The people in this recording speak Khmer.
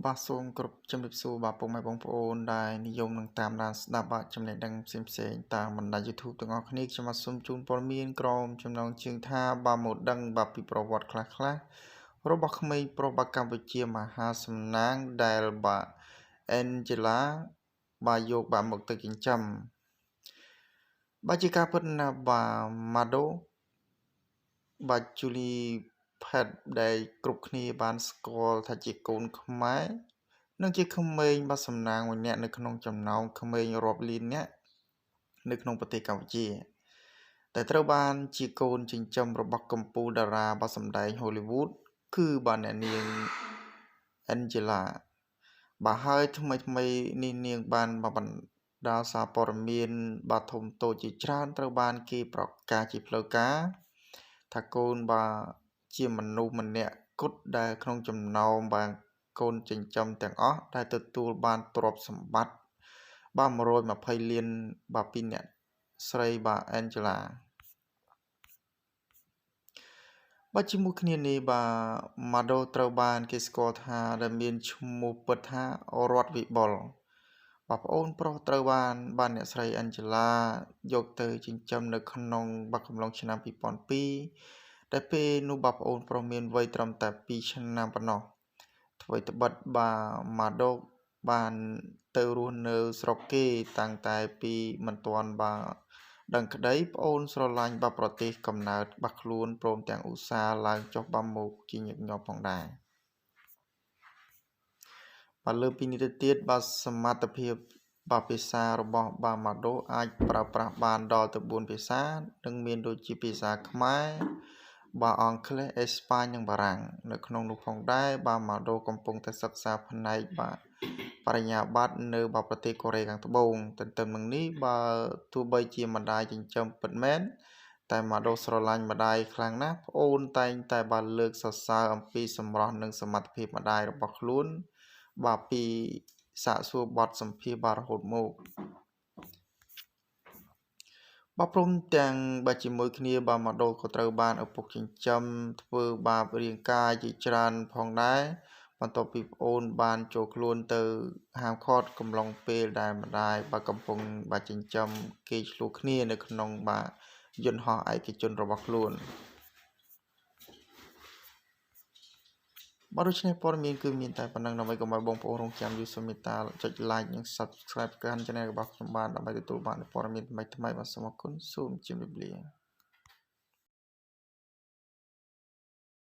បាទសូមគោរពជំរាបសួរបាទពុកម៉ែបងប្អូនដែលនិយមនឹងតាមដានស្ដាប់បាទចំណេះដឹងផ្សេងៗតាមបណ្ដាញ YouTube ទាំងអស់គ្នាខ្ញុំបាទសូមជូនព័ត៌មានក្រុមចំណងជើងថាបាទមកដឹងបាទពីប្រវត្តិខ្លះៗរបស់ក្មេងប្រុសបាទកម្ពុជាមហាសំណាងដែលបាទ Angela បាទយកបាទមកទៅចិញ្ចឹមបាទជាការពិតណាស់បាទ Mado បាទ Julie Pet ដែលគ្រប់គ្នាបានស្គាល់ថាជាកូនខ្មែរនិងជាក្មេងបាទសំណាងមួយនាក់នៅក្នុងចំណោមក្មេងរាប់លាននាក់នៅក្នុងប្រទេសកម្ពុជាតែត្រូវបានជាកូនចិញ្ចឹមរបស់កំពូលតារាបាទសម្ដែង Hollywood គឺបាទអ្នកនាង Angela បាទហើយថ្មីនេះនាងបានបណ្ដាសារព័ត៌មានបាទធំតូចជាច្រើនត្រូវបានគេប្រកាសជាផ្លូវការថាកូនបាទជាមនុស្សម្នាក់គត់ដែលក្នុងចំណោមបាទកូនចិញ្ចឹមទាំងអស់ដែលទទួលបានទ្រព្យសម្បត្តិបាទ120លានបាទពីអ្នកស្រីបាទ Angela បាទជាមួយគ្នានេះបាទ Mado ត្រូវបានគេស្គាល់ថាដែលមានឈ្មោះពិតថារតវិបុលបាទប្អូនប្រុសត្រូវបានអ្នកស្រី Angela យកទៅចិញ្ចឹមនៅក្នុងបាទកំឡុងឆ្នាំ2002តែពេលនោះបាទប្អូនប្រុសមានវ័យត្រឹមតែ2ឆ្នាំប៉ុណ្ណោះអ្វីត្បិតបាទ Mado បានទៅរស់នៅស្រុកគេតាំងតែពីមិនទាន់បាទដឹងក្តីប្អូនស្រឡាញ់បាទប្រទេសកំណើតបាទខ្លួនព្រមទាំងឧស្សាហ៍ឡើងចុះបាទមកជាញឹកញាប់ផងដែរបាទលើពីនេះទៅទៀតបាទសមត្ថភាពបាទភាសារបស់បាទ Mado អាចប្រើប្រាស់បានដល់ទៅ4ភាសានិងមានដូចជាភាសាខ្មែរបាទអង់គ្លេសអេស្ប៉ាញនិងបារាំងនៅក្នុងនោះផងដែរបាទ Mado កំពុងតែសិក្សាផ្នែកបាទបរិញ្ញាបត្រនៅប្រទេសកូរ៉េខាងត្បូងទន្ទឹមនឹងនេះបើទោះបីជាម្ដាយចិញ្ចឹមពិតមែនតែ Mado ស្រឡាញ់ម្ដាយខ្លាំងណាស់ប្អូនតែងតែបានលើកសរសើរអំពីសម្រស់និងសមត្ថភាពម្ដាយរបស់ខ្លួនបាទពីសាកសួរបទសម្ភាសន៍បាទរហូតមកបាទព្រមទាំងបាទជាមួយគ្នាបាទ Mado ក៏ត្រូវបានឪពុកចិញ្ចឹមធ្វើបាបរាងកាយជាច្រើនផងដែរបន្ទាប់ពីប្អូនបានចូលខ្លួនទៅហាមឃាត់កំឡុងពេលដែលម្ដាយបាទកំពុងបាទចិញ្ចឹមគេឆ្លោះគ្នានៅក្នុងបាទយន្តហោះឯកជនរបស់ខ្លួនបាទដូច្នេះព័ត៌មានគឺមានតែប៉ុណ្ណឹងដើម្បីកុំឲ្យបងប្អូនរងចាំយូរសូមមេត្តាចុច like និង subscribe កាន់ channel របស់ខ្ញុំបានដើម្បីទទួលបានព័ត៌មានថ្មីៗបាទសូមអរគុណសូមជម្រាបលា